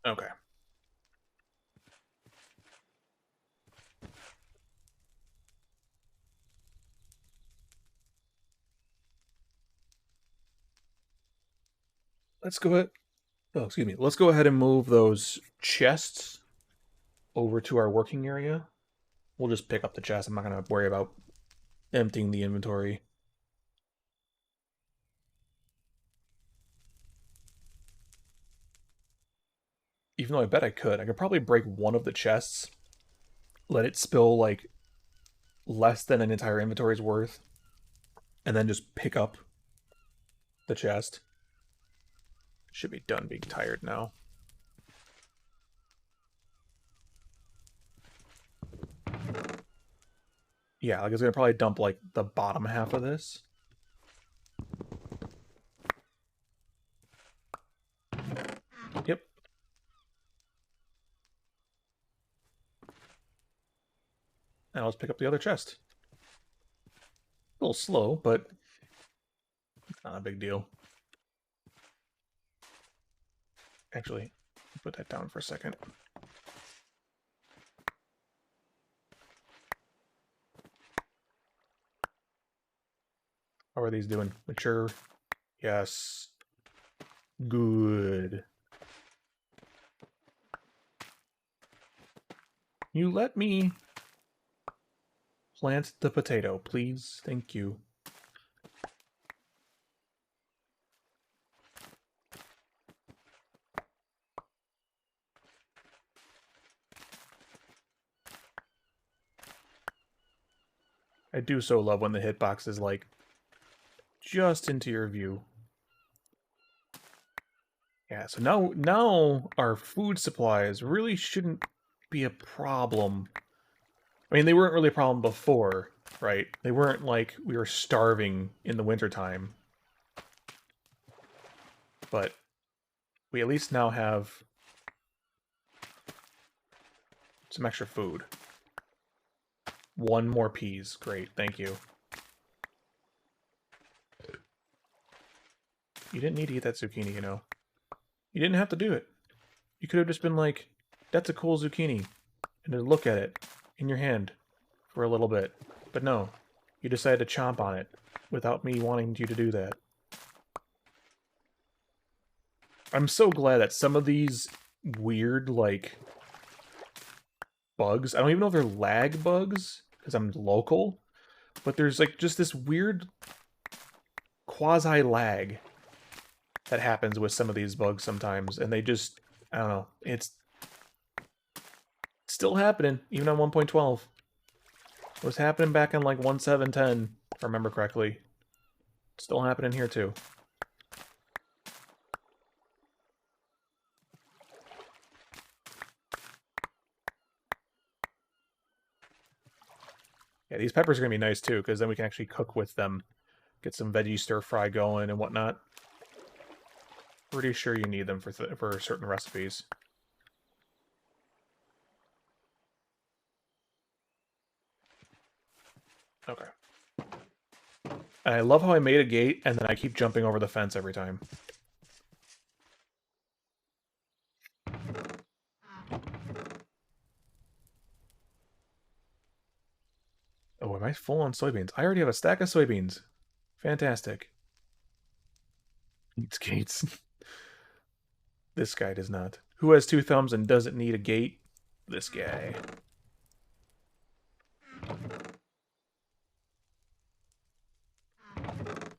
Okay. Let's go ahead. Oh, excuse me. Let's go ahead and move those chests over to our working area. We'll just pick up the chest. I'm not going to worry about emptying the inventory. Even though I bet I could probably break one of the chests, let it spill like less than an entire inventory's worth, and then just pick up the chest. Should be done being tired now. Yeah, like it's gonna probably dump like the bottom half of this. Yep. Now let's pick up the other chest. A little slow, but not a big deal. Actually, put that down for a second. How are these doing? Mature? Yes. Good. You let me plant the potato, please? Thank you. I do so love when the hitbox is like just into your view. Yeah, so now our food supplies really shouldn't be a problem. I mean, they weren't really a problem before, right? They weren't like we were starving in the wintertime. But we at least now have some extra food. One more peas. Great, thank you. You didn't need to eat that zucchini, you know. You didn't have to do it. You could have just been like, that's a cool zucchini, and to look at it in your hand for a little bit. But no, you decided to chomp on it without me wanting you to do that. I'm so glad that some of these weird, like, bugs, I don't even know if they're lag bugs, because I'm local, but there's, like, just this weird quasi-lag that happens with some of these bugs sometimes, and they just, I don't know, it's still happening, even on 1.12. It was happening back in, like, 1.7.10, if I remember correctly. It's still happening here, too. Yeah, these peppers are going to be nice, too, because then we can actually cook with them. Get some veggie stir-fry going and whatnot. Pretty sure you need them for certain recipes. Okay. And I love how I made a gate, and then I keep jumping over the fence every time. Oh, am I full on soybeans? I already have a stack of soybeans. Fantastic. Needs gates. This guy does not. Who has two thumbs and doesn't need a gate? This guy.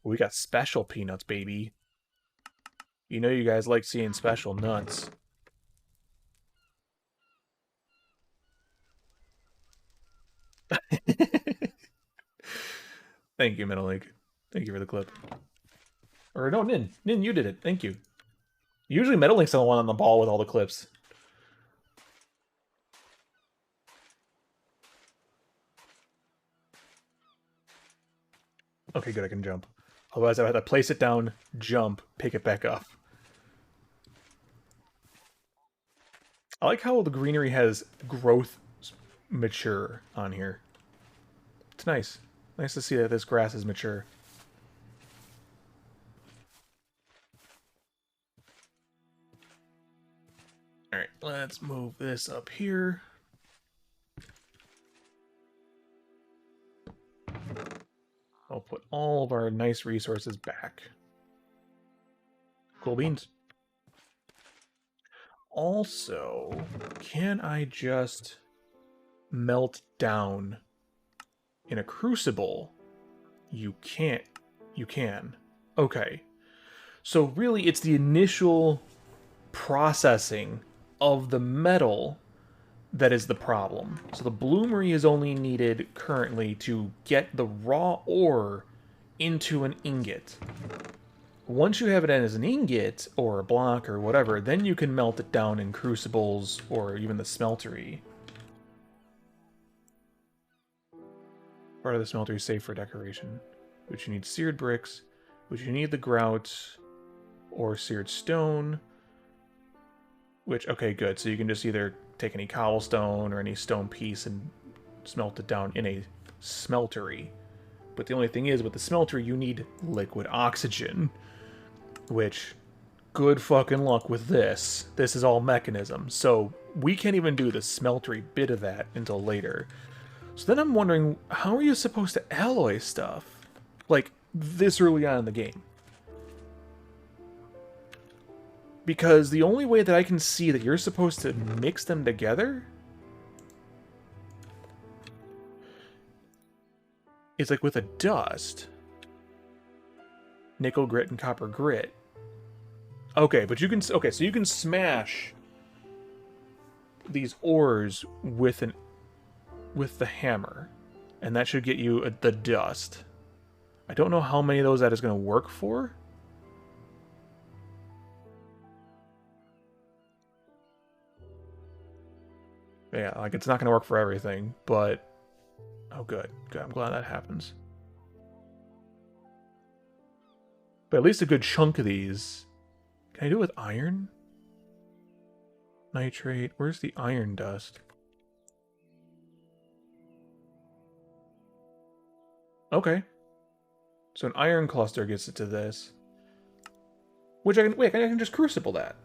We got special peanuts, baby. You know you guys like seeing special nuts. Thank you, Middle Link. Thank you for the clip. Or no, Nin. Nin, you did it. Thank you. Usually Metal Link's the one on the ball with all the clips. Okay, good, I can jump. Otherwise I have to place it down, jump, pick it back up. I like how the greenery has growth mature on here. It's nice. Nice to see that this grass is mature. Alright, let's move this up here. I'll put all of our nice resources back. Cool beans. Also, can I just melt down in a crucible? You can't. You can. Okay. So really, it's the initial processing of the metal that is the problem. So the bloomery is only needed currently to get the raw ore into an ingot. Once you have it as an ingot, or a block, or whatever, then you can melt it down in crucibles, or even the smeltery. Part of the smeltery is safe for decoration. Which you need seared bricks, which you need the grout, or seared stone. Which, okay, good. So you can just either take any cobblestone or any stone piece and smelt it down in a smeltery. But the only thing is, with the smeltery, you need liquid oxygen. Which, good fucking luck with this. This is all mechanism. So we can't even do the smeltery bit of that until later. So then I'm wondering, how are you supposed to alloy stuff? Like, this early on in the game. Because the only way that I can see that you're supposed to mix them together is like with a dust. Nickel grit and copper grit. Okay, but you can... Okay, so you can smash these ores with the hammer. And that should get you the dust. I don't know how many of those that is going to work for. Yeah, like, it's not going to work for everything, but... Oh, good. Good, I'm glad that happens. But at least a good chunk of these... Can I do it with iron? Nitrate. Where's the iron dust? Okay. So an iron cluster gets it to this. Which I can... Wait, I can just crucible that.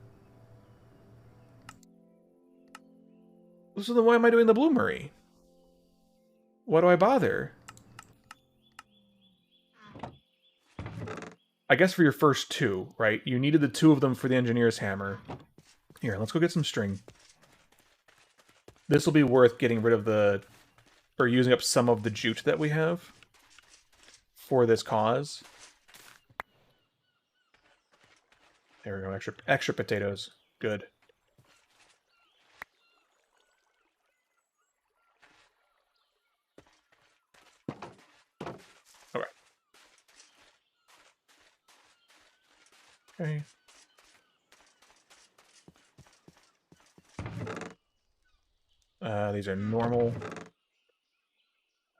So then why am I doing the bloomery? Why do I bother? I guess for your first two, right? You needed the two of them for the engineer's hammer. Here, let's go get some string. This will be worth getting rid of the... Or using up some of the jute that we have for this cause. There we go, extra potatoes. Good. Okay. Okay. These are normal.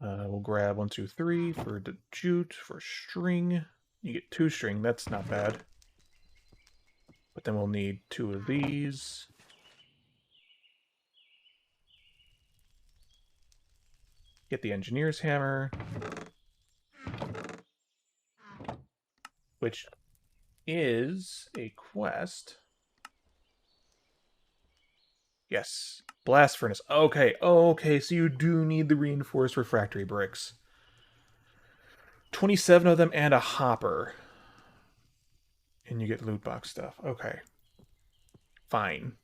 We'll grab 1, 2, 3 for the jute, for string. You get 2 string, that's not bad. But then we'll need 2 of these. Get the engineer's hammer. Which is a quest. Yes. Blast furnace. Okay, okay, so you do need the reinforced refractory bricks. 27 of them and a hopper. And you get loot box stuff. Okay. Fine.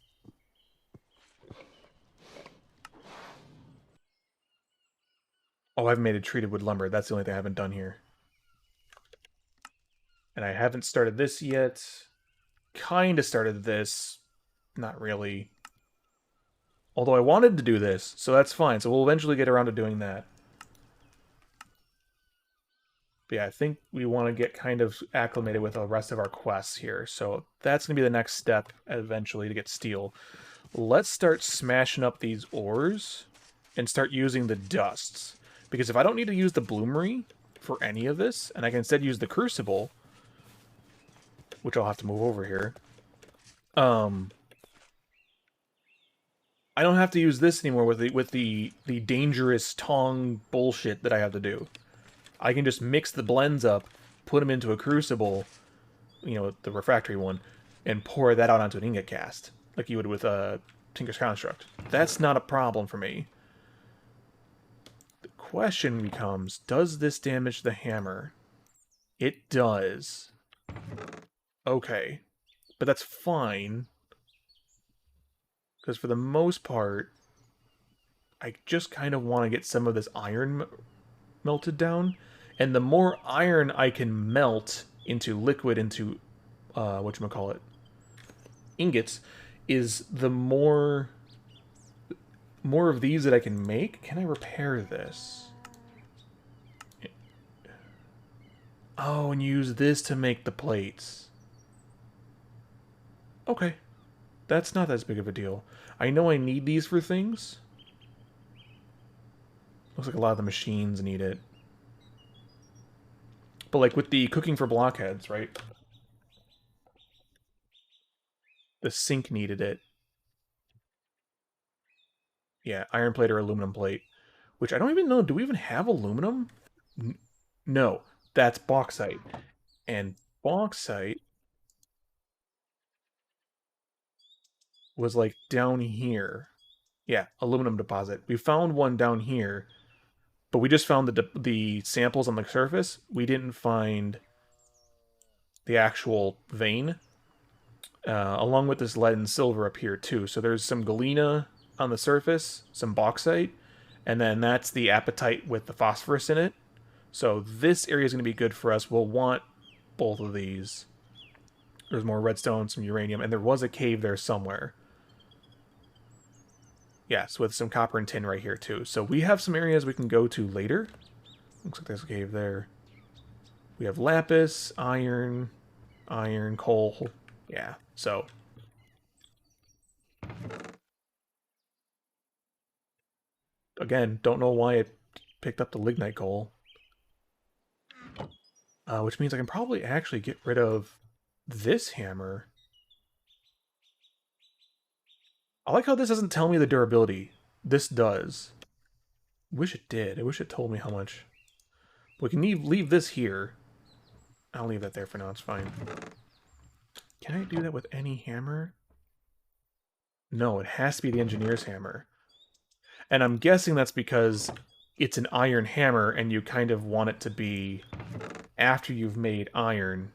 Oh, I've made a treated wood lumber. That's the only thing I haven't done here. And I haven't started this yet. Kind of started this. Not really. Although I wanted to do this, so that's fine. So we'll eventually get around to doing that. But yeah, I think we want to get kind of acclimated with the rest of our quests here. So that's going to be the next step eventually to get steel. Let's start smashing up these ores and start using the dusts. Because if I don't need to use the bloomery for any of this, and I can instead use the crucible, which I'll have to move over here, I don't have to use this anymore with the dangerous tong bullshit that I have to do. I can just mix the blends up, put them into a crucible, you know, the refractory one, and pour that out onto an ingot cast. like you would with a Tinker's Construct. That's not a problem for me. The question becomes, does this damage the hammer? It does. Okay. But that's fine. Because for the most part, I just kind of want to get some of this iron melted down. And the more iron I can melt into liquid, into, whatchamacallit, ingots, is the more of these that I can make. Can I repair this? Oh, and use this to make the plates. Okay. That's not as big of a deal. I know I need these for things. Looks like a lot of the machines need it. But like with the cooking for blockheads, right? The sink needed it. Yeah, iron plate or aluminum plate. Which I don't even know. Do we even have aluminum? No, that's bauxite. And bauxite was like down here. Yeah, aluminum deposit. We found one down here, but we just found the samples on the surface. We didn't find the actual vein, along with this lead and silver up here too. So there's some galena on the surface, some bauxite, and then that's the apatite with the phosphorus in it. So this area is going to be good for us. We'll want both of these. There's more redstone, some uranium, and there was a cave there somewhere. Yes, with some copper and tin right here too. So we have some areas we can go to later. Looks like there's a cave there. We have lapis, iron, coal. Yeah, so. Again, don't know why it picked up the lignite coal. Which means I can probably actually get rid of this hammer. I like how this doesn't tell me the durability. This does. Wish it did. I wish it told me how much. We can leave this here. I'll leave that there for now. It's fine. Can I do that with any hammer? No, it has to be the engineer's hammer. And I'm guessing that's because it's an iron hammer and you kind of want it to be after you've made iron.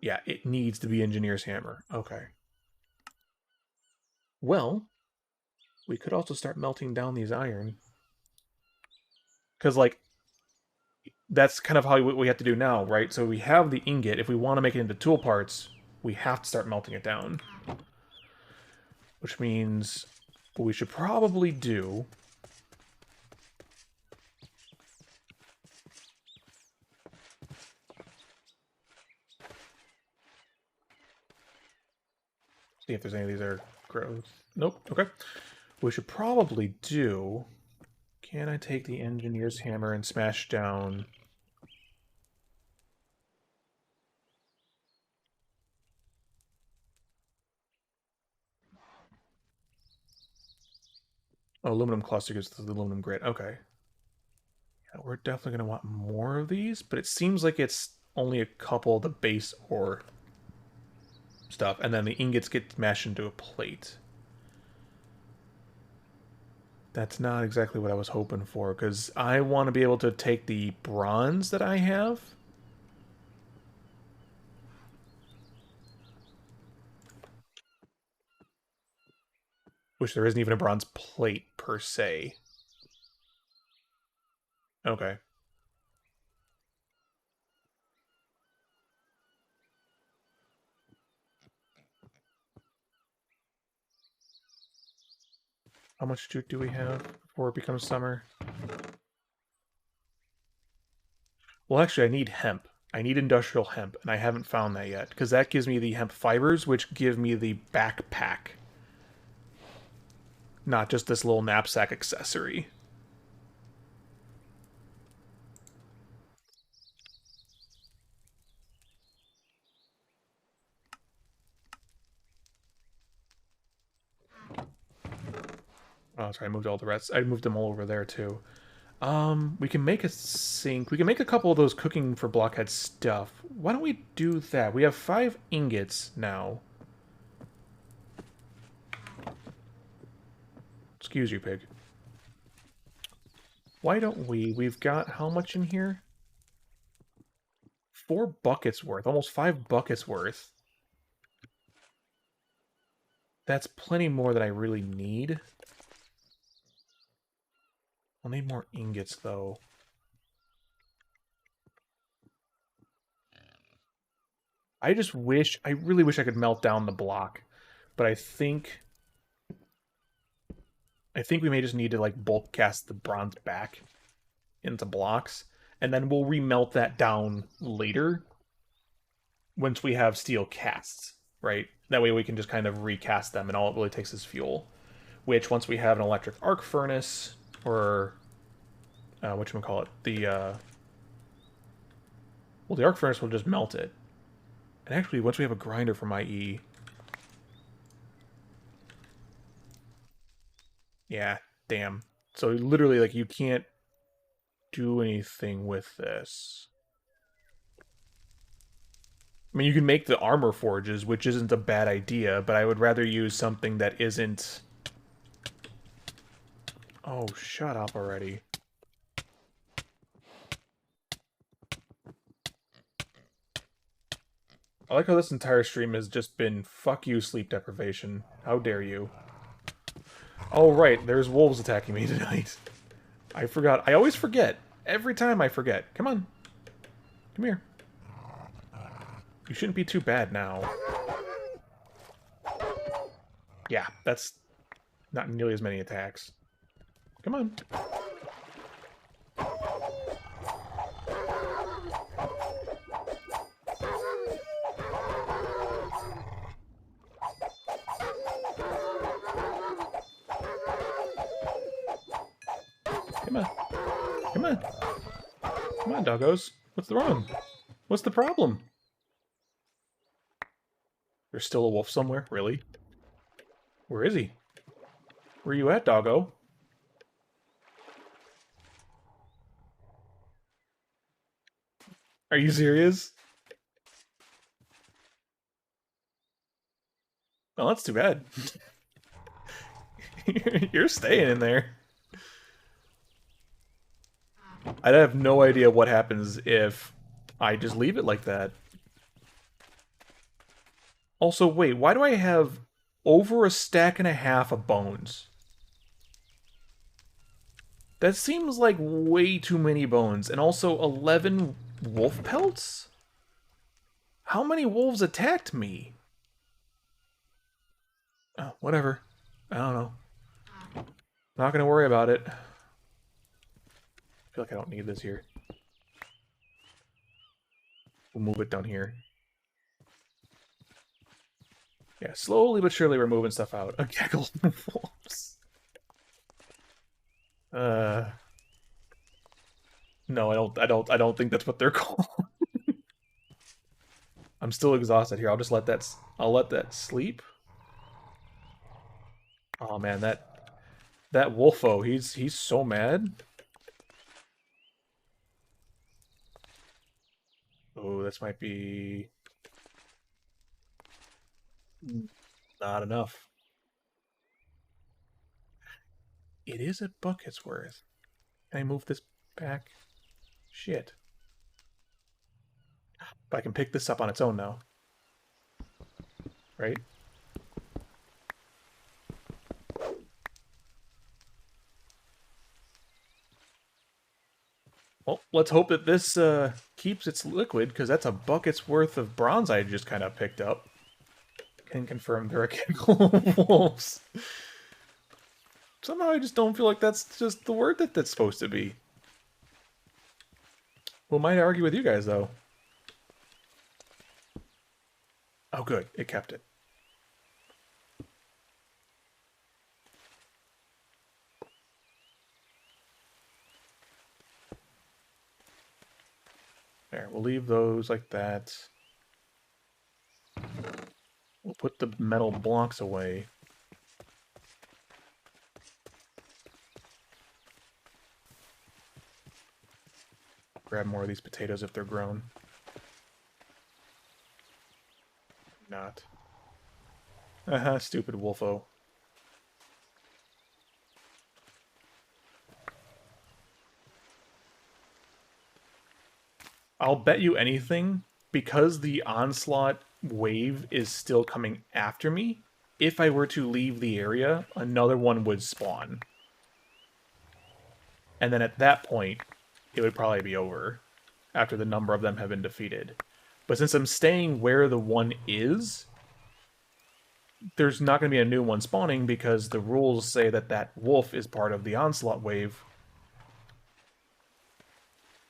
Yeah, it needs to be engineer's hammer. Okay. Well, we could also start melting down these iron. Because, like, that's kind of how we have to do now, right? So we have the ingot. If we want to make it into tool parts, we have to start melting it down. Which means what we should probably do... See if there's any of these that are growth. Nope. Okay. What we should probably do... Can I take the engineer's hammer and smash down... Oh, aluminum cluster gives the aluminum grit. Okay. Yeah, we're definitely going to want more of these, but it seems like it's only a couple of the base ore stuff, and then the ingots get mashed into a plate. That's not exactly what I was hoping for, because I want to be able to take the bronze that I have. Which there isn't even a bronze plate, per se. Okay. How much jute do we have before it becomes summer? Well, actually, I need hemp. I need industrial hemp, and I haven't found that yet, because that gives me the hemp fibers, which give me the backpack. Not just this little knapsack accessory. Oh, sorry, I moved all the rest. I moved them all over there, too. We can make a sink. We can make a couple of those cooking for blockhead stuff. Why don't we do that? We have 5 ingots now. Excuse you, pig. Why don't we? We've got how much in here? 4 buckets worth. Almost 5 buckets worth. That's plenty more than I really need. I'll need more ingots, though. I really wish I could melt down the block. But I think we may just need to, like, bulk cast the bronze back into blocks. And then we'll remelt that down later once we have steel casts, right? That way we can just kind of recast them, and all it really takes is fuel. Which, once we have an electric arc furnace, or whatchamacallit, well, the arc furnace will just melt it. And actually, once we have a grinder from IE, yeah, damn. So literally, like, you can't do anything with this. I mean, you can make the armor forges, which isn't a bad idea, but I would rather use something that isn't... Oh, shut up already. I like how this entire stream has just been, fuck you, sleep deprivation. How dare you. Oh, right, there's wolves attacking me tonight. I forgot. I always forget. Every time I forget. Come on. Come here. You shouldn't be too bad now. Yeah, that's not nearly as many attacks. Come on. Come on. Come on. Come on, doggos. What's wrong? What's the problem? There's still a wolf somewhere? Really? Where is he? Where you at, doggo? Are you serious? Well, that's too bad. You're staying in there. I'd have no idea what happens if I just leave it like that. Also, wait, why do I have over a stack and a half of bones? That seems like way too many bones. And also 11 wolf pelts? How many wolves attacked me? Oh, whatever. I don't know. Not gonna worry about it. I feel like I don't need this here. We'll move it down here. Yeah, slowly but surely we're moving stuff out. A gaggle of wolves. No, I don't think that's what they're called. I'm still exhausted here. I'll let that sleep. Oh man, that Wolfo, he's so mad. Oh, this might be not enough. It is a bucket's worth. Can I move this back? Shit. But I can pick this up on its own now. Right? Well, let's hope that this keeps its liquid, because that's a bucket's worth of bronze I just kind of picked up. Can confirm there are gaggle wolves. Somehow I just don't feel like that's just the word that that's supposed to be. Well, might argue with you guys, though. Oh, good. It kept it. There, we'll leave those like that. We'll put the metal blocks away. grab more of these potatoes if they're grown. Not. Stupid wolfo. I'll bet you anything, because the onslaught wave is still coming after me, if I were to leave the area, another one would spawn. And then at that point, it would probably be over, after the number of them have been defeated. But since I'm staying where the one is, there's not going to be a new one spawning, because the rules say that that wolf is part of the onslaught wave.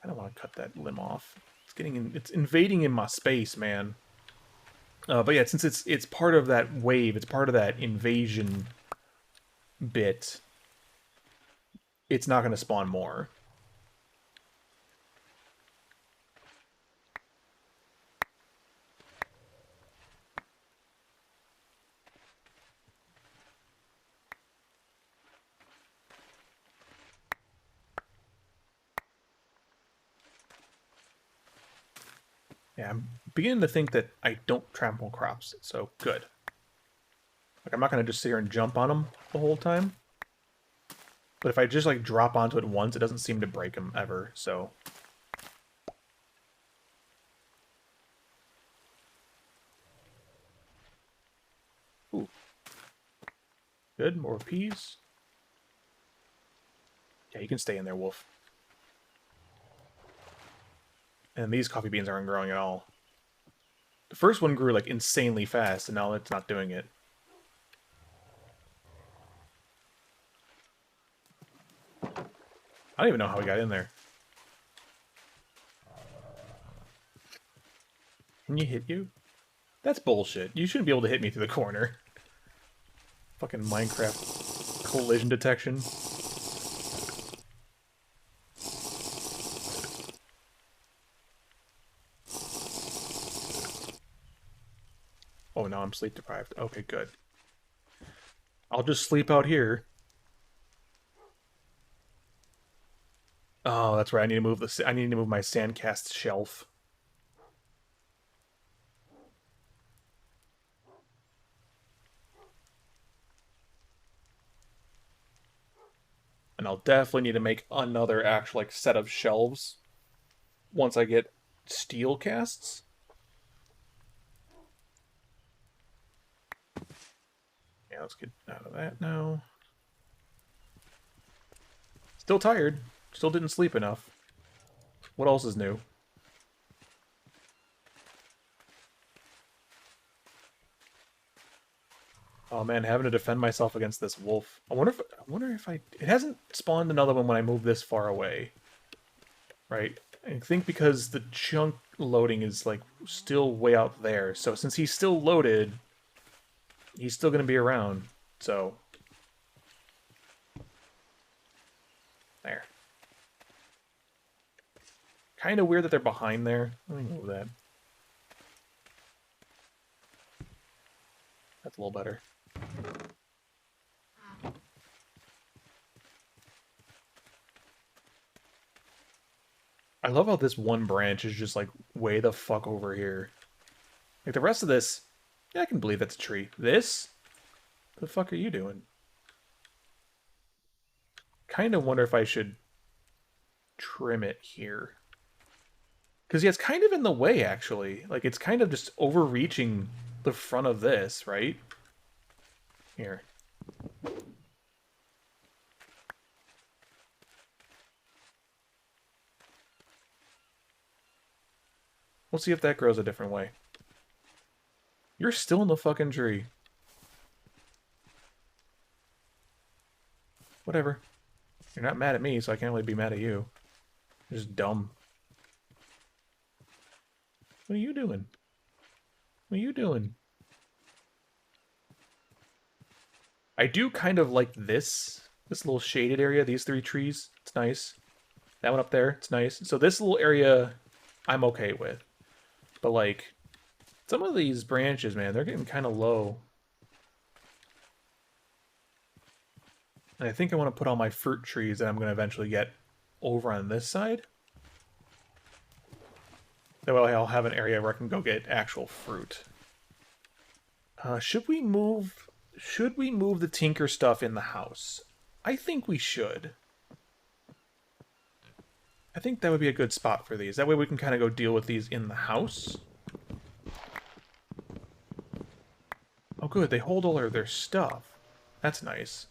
I don't want to cut that limb off. It's invading in my space, man. But yeah, since it's part of that wave, it's part of that invasion bit, it's not going to spawn more. Yeah, I'm beginning to think that I don't trample crops, so good. Like, I'm not going to just sit here and jump on them the whole time. But if I just, like, drop onto it once, it doesn't seem to break them ever, so... Ooh. Good, more peas. Yeah, you can stay in there, wolf. And these coffee beans aren't growing at all. The first one grew, like, insanely fast, and now it's not doing it. I don't even know how we got in there. Can you hit you? That's bullshit. You shouldn't be able to hit me through the corner. Fucking Minecraft collision detection. Oh, now I'm sleep deprived. Okay, good. I'll just sleep out here. Oh, that's right. I need to move I need to move my sandcast shelf. And I'll definitely need to make another actual like set of shelves once I get steel casts. Yeah, let's get out of that now. Still tired. Still didn't sleep enough. What else is new? Oh man, having to defend myself against this wolf. I wonder if I it hasn't spawned another one when I move this far away. Right? I think because the chunk loading is like still way out there. So since he's still loaded, he's still going to be around. So there. Kind of weird that they're behind there. Let me move that. That's a little better. I love how this one branch is just like way the fuck over here. Like the rest of this, yeah, I can believe that's a tree. This? What the fuck are you doing? Kind of wonder if I should trim it here. Because yeah, it's kind of in the way, actually. Like, it's kind of just overreaching the front of this, right? Here. We'll see if that grows a different way. You're still in the fucking tree. Whatever. You're not mad at me, so I can't really be mad at you. You're just dumb. What are you doing? What are you doing? I do kind of like this little shaded area, these three trees. It's nice. That one up there, it's nice. So this little area, I'm okay with. But like, some of these branches, man, they're getting kind of low. And I think I want to put all my fruit trees that I'm going to eventually get over on this side. That way I'll have an area where I can go get actual fruit. Should we move the tinker stuff in the house? I think we should. I think that would be a good spot for these. That way we can kind of go deal with these in the house. Oh good, they hold all of their stuff. That's nice.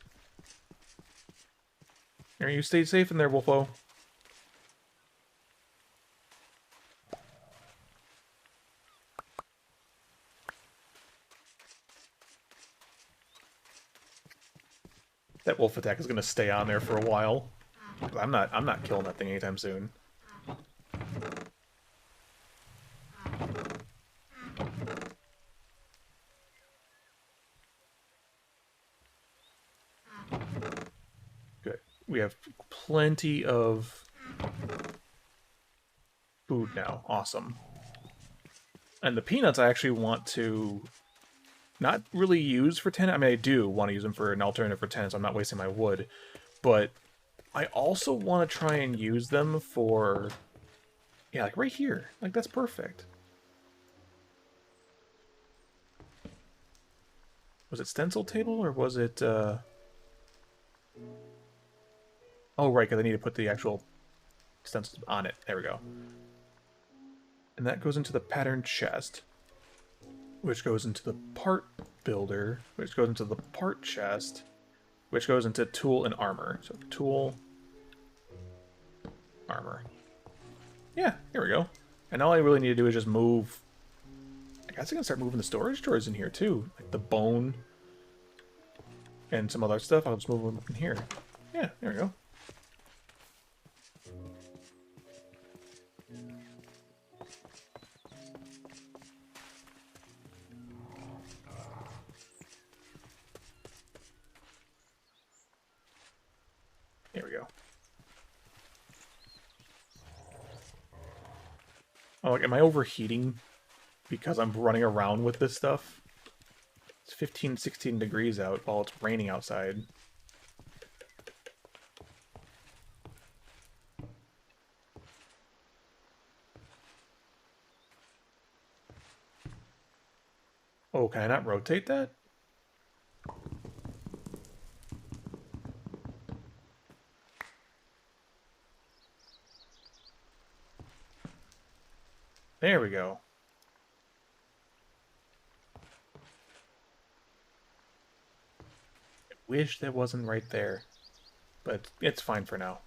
Here, you stay safe in there, Wolfo. That wolf attack is gonna stay on there for a while. I'm not killing that thing anytime soon. Good. We have plenty of food now. Awesome. And the peanuts I actually want to not really use for tenant. I mean, I do want to use them for an alternative for tenant, so I'm not wasting my wood. But I also want to try and use them for... Yeah, like right here. Like, that's perfect. Was it stencil table, or was it... Oh, right, because I need to put the actual stencils on it. There we go. And that goes into the pattern chest, which goes into the part builder, which goes into the part chest, which goes into tool and armor. So tool, armor. Yeah, here we go. And all I really need to do is just move... I guess I can start moving the storage drawers in here too. Like the bone and some other stuff. I'll just move them in here. Yeah, there we go. There we go. Oh, like, am I overheating because I'm running around with this stuff? It's 15, 16 degrees out while it's raining outside. Oh, can I not rotate that? There we go. I wish that wasn't right there, but it's fine for now.